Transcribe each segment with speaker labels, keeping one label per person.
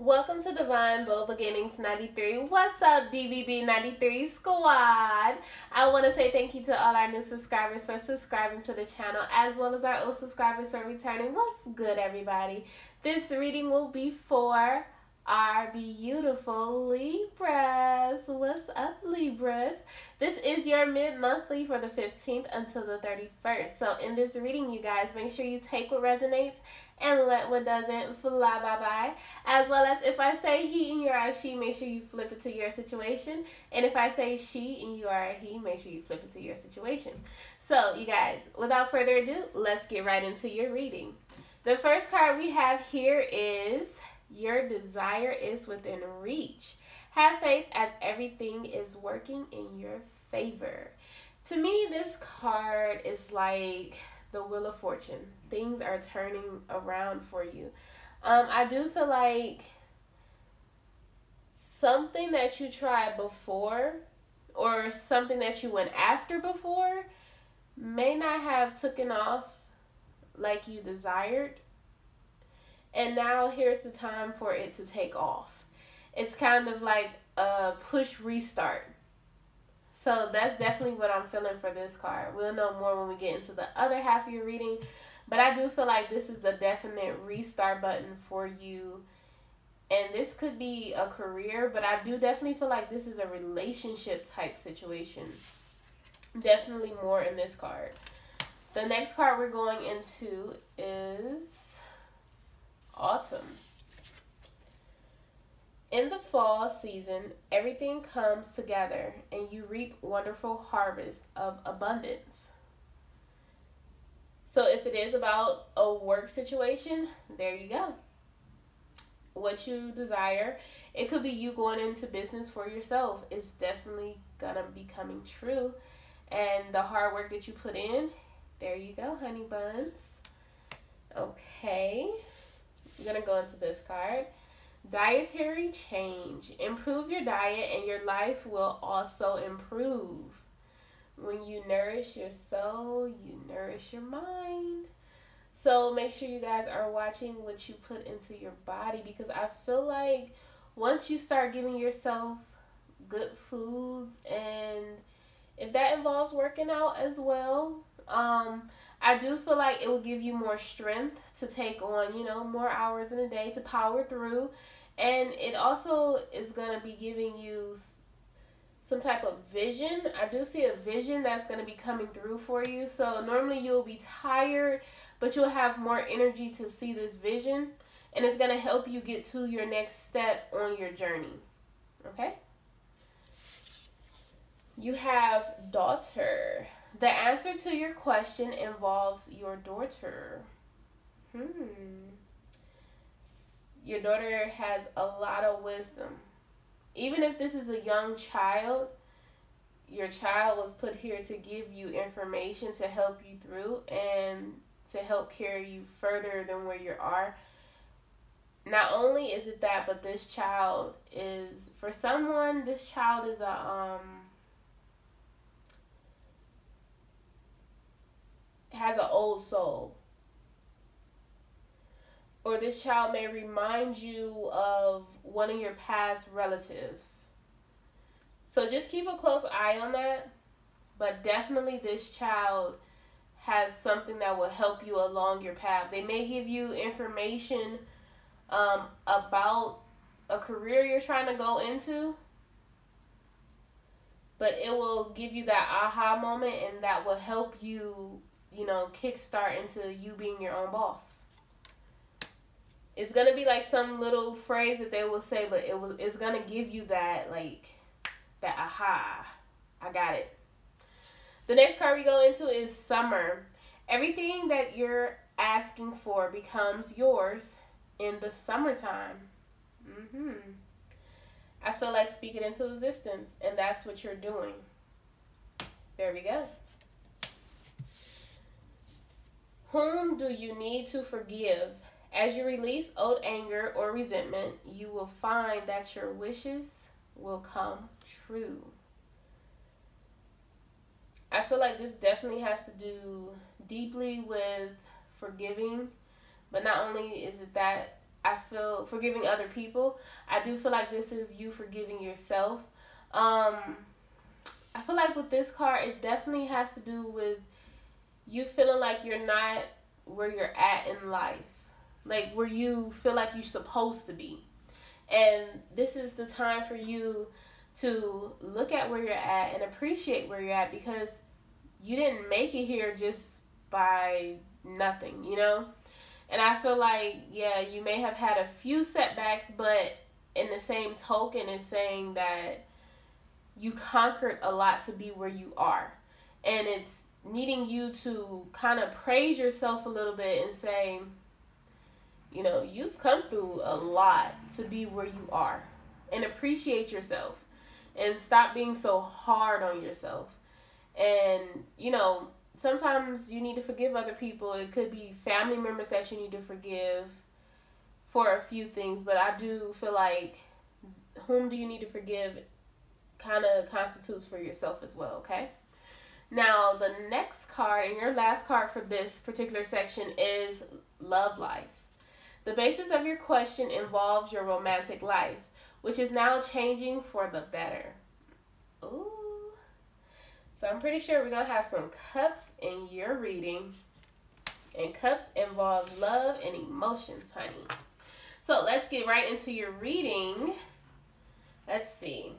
Speaker 1: Welcome to Divine Bold Beginnings 93. What's up, DBB 93 squad? I want to say thank you to all our new subscribers for subscribing to the channel, as well as our old subscribers for returning. What's good, everybody? This reading will be for our beautiful Libras. What's up, Libras? This is your mid-monthly for the 15th until the 31st. So in this reading, you guys, make sure you take what resonates and let what doesn't fly bye-bye. As well as if I say he and you are a she, make sure you flip it to your situation. And if I say she and you are a he, make sure you flip it to your situation. So, you guys, without further ado, let's get right into your reading. The first card we have here is your desire is within reach. Have faith as everything is working in your favor. To me, this card is like the Wheel of Fortune. Things are turning around for you. I do feel like something that you tried before or something that you went after before may not have taken off like you desired. And now here's the time for it to take off. It's kind of like a push restart. So that's definitely what I'm feeling for this card. We'll know more when we get into the other half of your reading. But I do feel like this is a definite restart button for you. And this could be a career, but I do definitely feel like this is a relationship type situation. Definitely more in this card. The next card we're going into is Autumn. In the fall season, everything comes together and you reap wonderful harvest of abundance. So if it is about a work situation, there you go. What you desire, it could be you going into business for yourself. It's definitely gonna be coming true. And the hard work that you put in, there you go, honey buns. Okay, I'm gonna go into this card. Dietary change. Improve your diet and your life will also improve. When you nourish your soul, you nourish your mind. So make sure you guys are watching what you put into your body, because I feel like once you start giving yourself good foods, and if that involves working out as well, I do feel like it will give you more strength to take on, more hours in a day to power through. And it also is going to be giving you some type of vision. I do see a vision that's going to be coming through for you. So normally you'll be tired, but you'll have more energy to see this vision. And it's going to help you get to your next step on your journey. Okay? You have daughter. The answer to your question involves your daughter. Your daughter has a lot of wisdom. Even if this is a young child, your child was put here to give you information to help you through and to help carry you further than where you are. Not only is it that, but this child is, for someone, this child is has an old soul. Or this child may remind you of one of your past relatives. So just keep a close eye on that. But definitely this child has something that will help you along your path. They may give you information about a career you're trying to go into. But it will give you that aha moment, and that will help you, kickstart into you being your own boss. It's going to be like some little phrase that they will say, but it's going to give you that, that aha. I got it. The next card we go into is Summer. Everything that you're asking for becomes yours in the summertime. I feel like speaking into existence, and that's what you're doing. There we go. Whom do you need to forgive? As you release old anger or resentment, you will find that your wishes will come true. I feel like this definitely has to do deeply with forgiving, but not only is it that, I feel forgiving other people. I do feel like this is you forgiving yourself. I feel like with this card, it definitely has to do with you feeling like you're not where you're at in life. Like where you feel like you're supposed to be. And this is the time for you to look at where you're at and appreciate where you're at, because you didn't make it here just by nothing, you know? And I feel like, yeah, you may have had a few setbacks, but in the same token, it's saying that you conquered a lot to be where you are. And it's needing you to kind of praise yourself a little bit and say, you know, you've come through a lot to be where you are. And appreciate yourself. And stop being so hard on yourself. And, you know, sometimes you need to forgive other people. It could be family members that you need to forgive for a few things. But I do feel like whom do you need to forgive kind of constitutes for yourself as well, okay? Now, the next card, and your last card for this particular section, is love life. The basis of your question involves your romantic life, which is now changing for the better. Ooh. So I'm pretty sure we're going to have some cups in your reading. And cups involve love and emotions, honey. So let's get right into your reading. Let's see.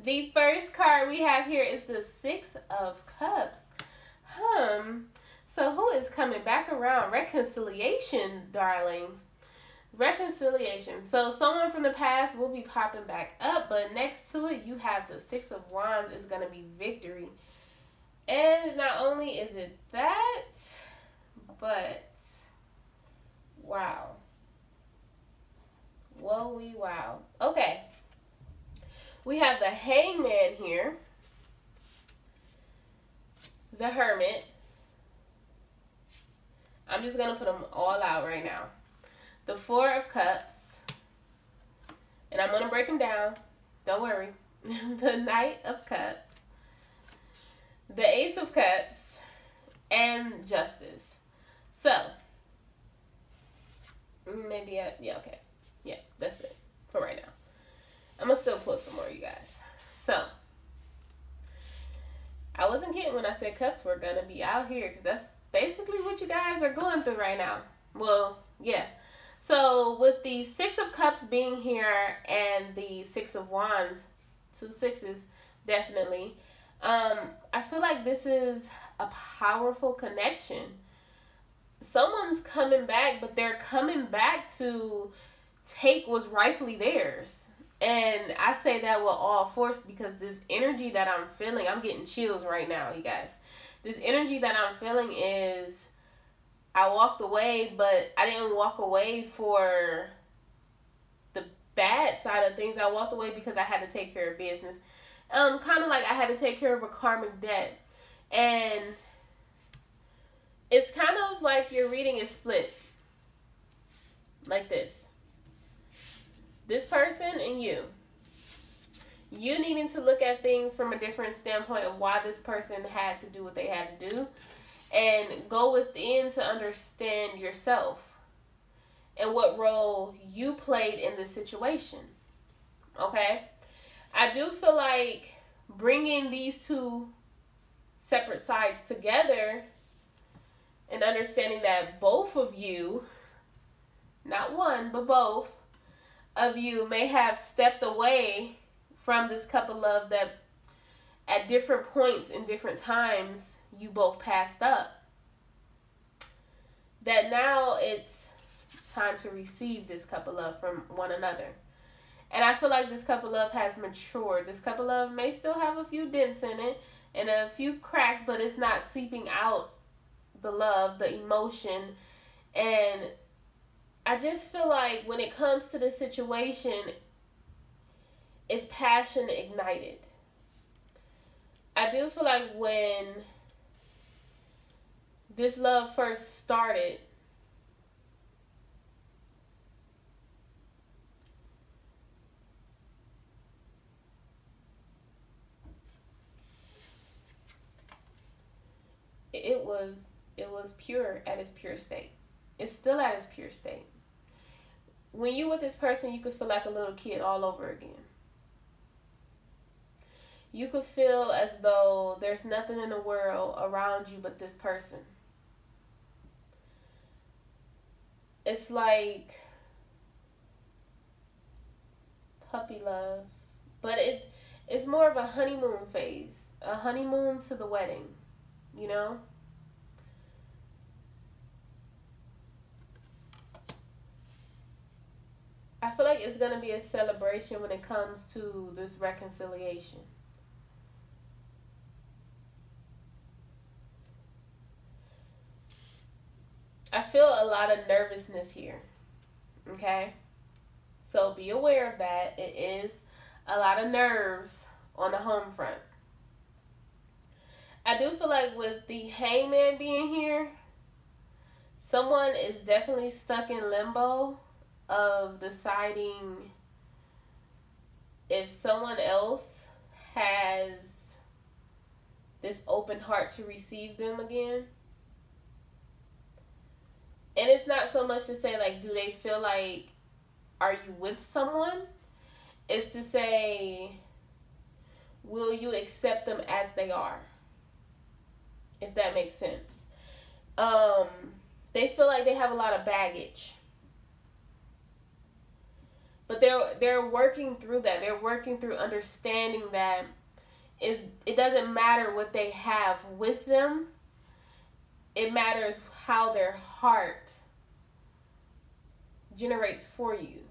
Speaker 1: The first card we have here is the Six of Cups. So who is coming back around? Reconciliation, darlings. Reconciliation. So someone from the past will be popping back up, but next to it you have the Six of Wands. Is going to be victory. And not only is it that, but wow. Whoa-wee wow. Okay. We have the Hangman here. The Hermit. I'm just going to put them all out right now. The Four of Cups. And I'm going to break them down. Don't worry. The Knight of Cups. The Ace of Cups. And Justice. So. Maybe, yeah, okay. Yeah, that's it for right now. I'm going to still pull some more, you guys. So. I wasn't kidding when I said cups were going to be out here, because that's basically what you guys are going through right now. Well, yeah. So with the Six of Cups being here and the Six of Wands, 2 sixes, definitely. I feel like this is a powerful connection. Someone's coming back, but they're coming back to take what's rightfully theirs. And I say that with all force, because this energy that I'm feeling, I'm getting chills right now, you guys. This energy that I'm feeling is, I walked away, but I didn't walk away for the bad side of things. I walked away because I had to take care of business. Kind of like I had to take care of a karmic debt. And it's kind of like your reading is split. Like this. This person and you. You needing to look at things from a different standpoint of why this person had to do what they had to do. And go within to understand yourself. And what role you played in this situation. Okay? I do feel like bringing these two separate sides together and understanding that both of you, not one, but both of you may have stepped away from this cup of love that at different points in different times you both passed up. That now it's time to receive this cup of love from one another. And I feel like this cup of love has matured. This cup of love may still have a few dents in it and a few cracks, but it's not seeping out the love, the emotion. And I just feel like when it comes to this situation, it's passion ignited. I do feel like when this love first started, it was pure at its pure state. it's still at its pure state. When you're with this person, you could feel like a little kid all over again. You could feel as though there's nothing in the world around you but this person. It's like puppy love, but it's more of a honeymoon phase, a honeymoon to the wedding, you know? I feel like it's going to be a celebration when it comes to this reconciliation. I feel a lot of nervousness here, okay? So be aware of that. It is a lot of nerves on the home front. I do feel like with the Hangman being here, someone is definitely stuck in limbo of deciding if someone else has this open heart to receive them again. And it's not so much to say, like, do they feel like, are you with someone? It's to say, will you accept them as they are? If that makes sense. They feel like they have a lot of baggage. But they're working through that. They're working through understanding that it doesn't matter what they have with them. It matters how their heart generates for you.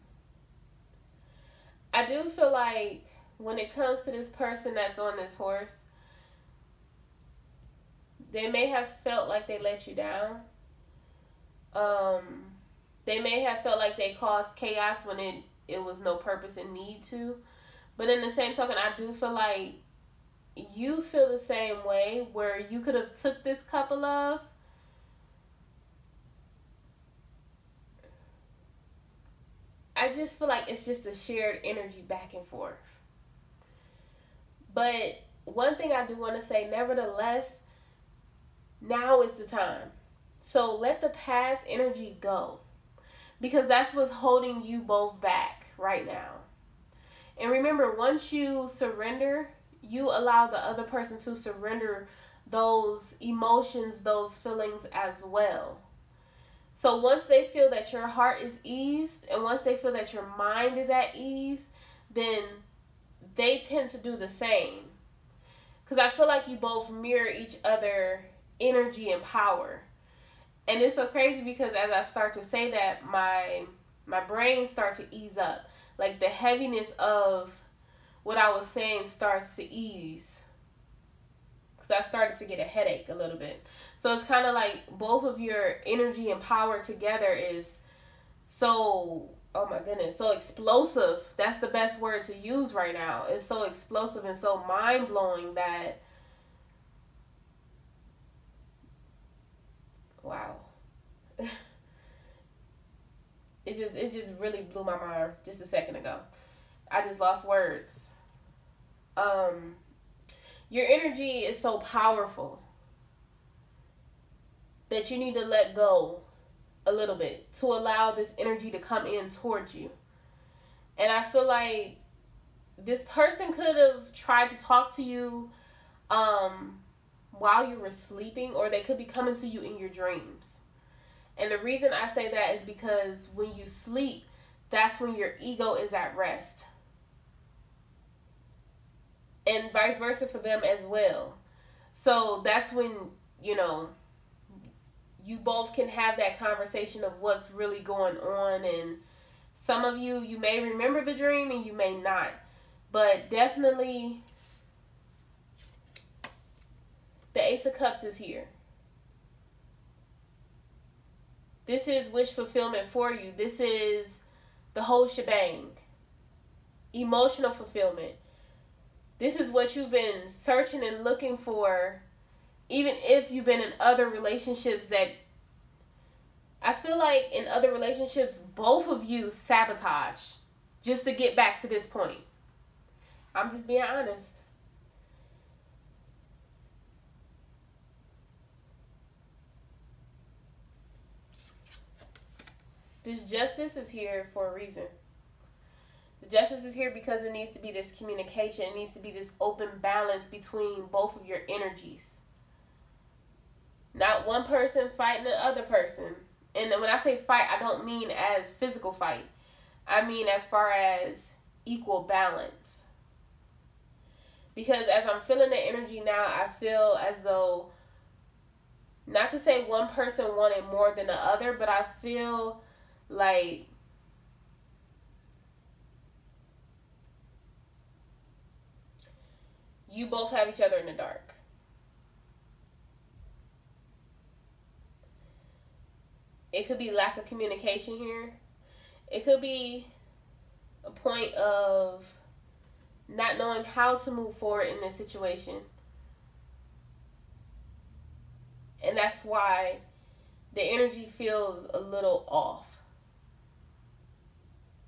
Speaker 1: I do feel like when it comes to this person that's on this horse, they may have felt like they let you down. They may have felt like they caused chaos when it was no purpose and need to. But in the same token, I do feel like you feel the same way, where you could have took this couple of I just feel like it's just a shared energy back and forth. But one thing I do want to say, nevertheless, now is the time. So let the past energy go, because that's what's holding you both back right now. And remember, once you surrender, you allow the other person to surrender those emotions, those feelings as well. So once they feel that your heart is eased, and once they feel that your mind is at ease, then they tend to do the same. Because I feel like you both mirror each other energy and power. And it's so crazy because as I start to say that, my brain starts to ease up. Like the heaviness of what I was saying starts to ease. Because I started to get a headache a little bit. So it's kind of like both of your energy and power together is so, oh my goodness, so explosive. That's the best word to use right now. It's so explosive and so mind-blowing that, wow. It just really blew my mind just a second ago. I just lost words. Your energy is so powerful that you need to let go a little bit to allow this energy to come in towards you. And I feel like this person could have tried to talk to you while you were sleeping, or they could be coming to you in your dreams. And the reason I say that is because when you sleep, that's when your ego is at rest. And vice versa for them as well. So that's when, you know, you both can have that conversation of what's really going on. And some of you, you may remember the dream and you may not. But definitely, the Ace of Cups is here. This is wish fulfillment for you. This is the whole shebang. Emotional fulfillment. This is what you've been searching and looking for, even if you've been in other relationships that, I feel like in other relationships, both of you sabotage just to get back to this point. I'm just being honest. This justice is here for a reason. The justice is here because it needs to be this communication. It needs to be this open balance between both of your energies. Not one person fighting the other person. And when I say fight, I don't mean as physical fight. I mean as far as equal balance. Because as I'm feeling the energy now, I feel as though, not to say one person wanted more than the other, but I feel like you both have each other in the dark. It could be lack of communication here. It could be a point of not knowing how to move forward in this situation. And that's why the energy feels a little off.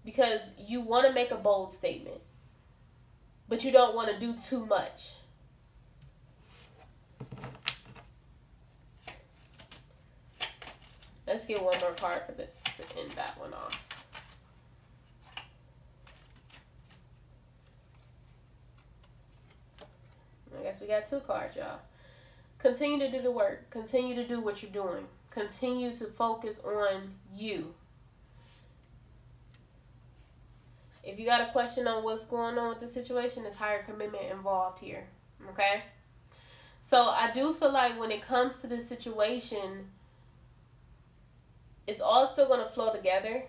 Speaker 1: Because you want to make a bold statement, but you don't want to do too much. Let's get one more card for this to end that one off. I guess we got 2 cards, y'all. Continue to do the work. Continue to do what you're doing. Continue to focus on you. If you got a question on what's going on with the situation, there's higher commitment involved here. Okay? So I do feel like when it comes to this situation, it's all still going to flow together.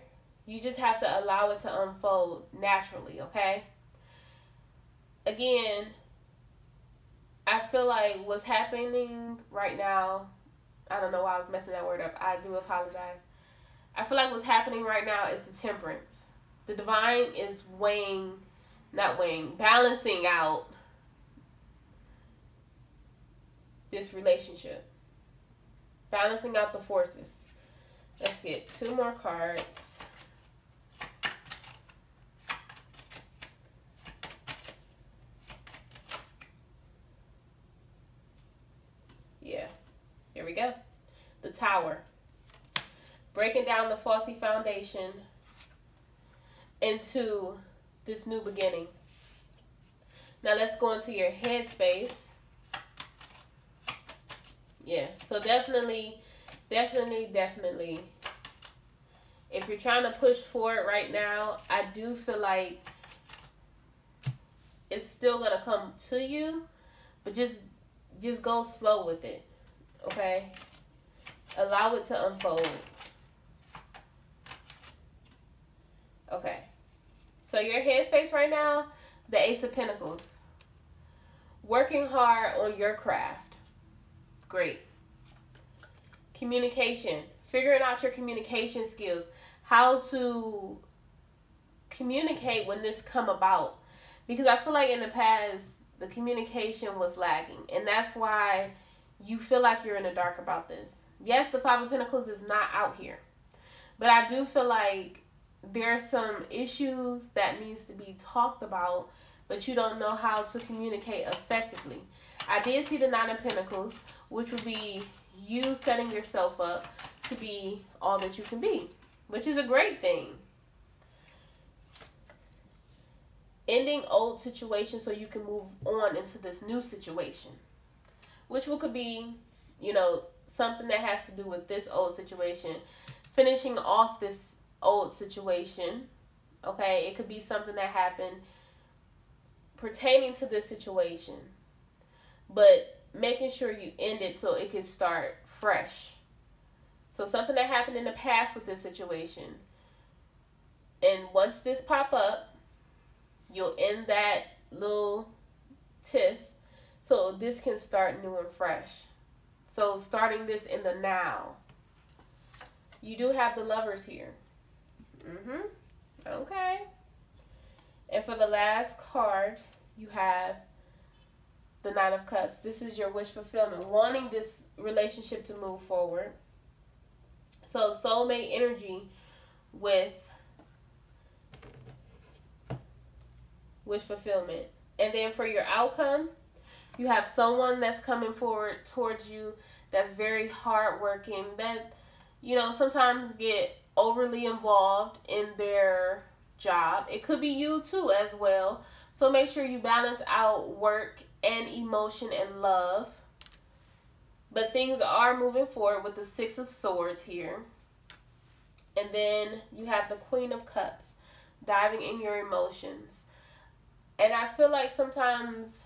Speaker 1: You just have to allow it to unfold naturally, okay? Again, I feel like what's happening right now, I don't know why I was messing that word up. I do apologize. I feel like what's happening right now is the temperance. The divine is balancing out this relationship. Balancing out the forces. Let's get 2 more cards. Yeah, here we go. The Tower. Breaking down the faulty foundation into this new beginning. Now let's go into your headspace. Yeah, so definitely, if you're trying to push forward right now, I do feel like it's still going to come to you, but just go slow with it, okay? Allow it to unfold. Okay. So your headspace right now, the Ace of Pentacles. Working hard on your craft. Great. Communication. Figuring out your communication skills. How to communicate when this come about. Because I feel like in the past, the communication was lagging. And that's why you feel like you're in the dark about this. Yes, the Five of Pentacles is not out here. But I do feel like there's some issues that needs to be talked about, but you don't know how to communicate effectively. I did see the Nine of Pentacles, which would be you setting yourself up to be all that you can be, which is a great thing. Ending old situations so you can move on into this new situation, which could be, you know, something that has to do with this old situation, finishing off this old situation. Okay, it could be something that happened pertaining to this situation, but making sure you end it so it can start fresh. So something that happened in the past with this situation, and once this pop up, you'll end that little tiff so this can start new and fresh. So starting this in the now. You do have the Lovers here. Okay. And for the last card, you have the Nine of Cups. This is your wish fulfillment, wanting this relationship to move forward. So soulmate energy with wish fulfillment. And then for your outcome, you have someone that's coming forward towards you that's very hardworking, that, you know, sometimes get overly involved in their job. It could be you too as well. So make sure you balance out work and emotion and love. But things are moving forward with the Six of Swords here. And then you have the Queen of Cups, diving in your emotions. And I feel like sometimes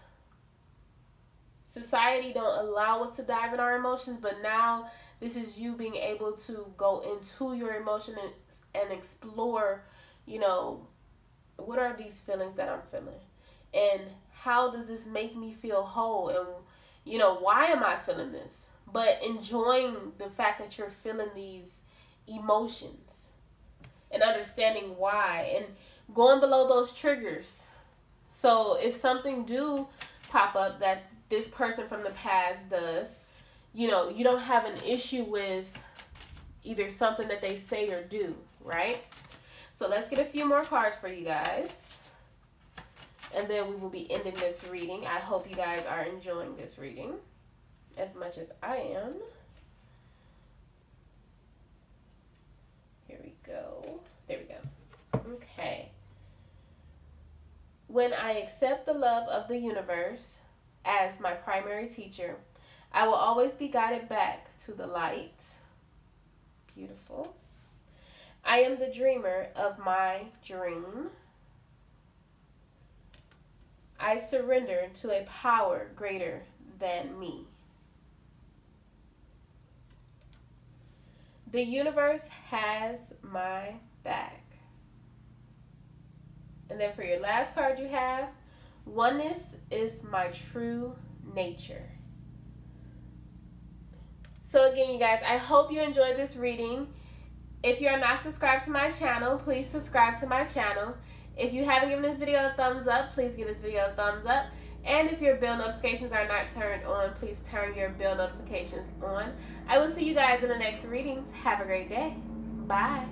Speaker 1: society don't allow us to dive in our emotions, but now this is you being able to go into your emotion and explore, you know, what are these feelings that I'm feeling? And how does this make me feel whole? And, you know, why am I feeling this? But enjoying the fact that you're feeling these emotions and understanding why and going below those triggers. So if something do pop up that this person from the past does, you know, you don't have an issue with either something that they say or do, right? So let's get a few more cards for you guys. And then we will be ending this reading. I hope you guys are enjoying this reading as much as I am. Here we go. There we go. Okay. When I accept the love of the universe as my primary teacher, I will always be guided back to the light. Beautiful. I am the dreamer of my dream. I surrender to a power greater than me. The universe has my back. And then for your last card you have, oneness is my true nature. So again, you guys, I hope you enjoyed this reading. If you are not subscribed to my channel, please subscribe to my channel. If you haven't given this video a thumbs up, please give this video a thumbs up. And if your bell notifications are not turned on, please turn your bell notifications on. I will see you guys in the next readings. Have a great day. Bye.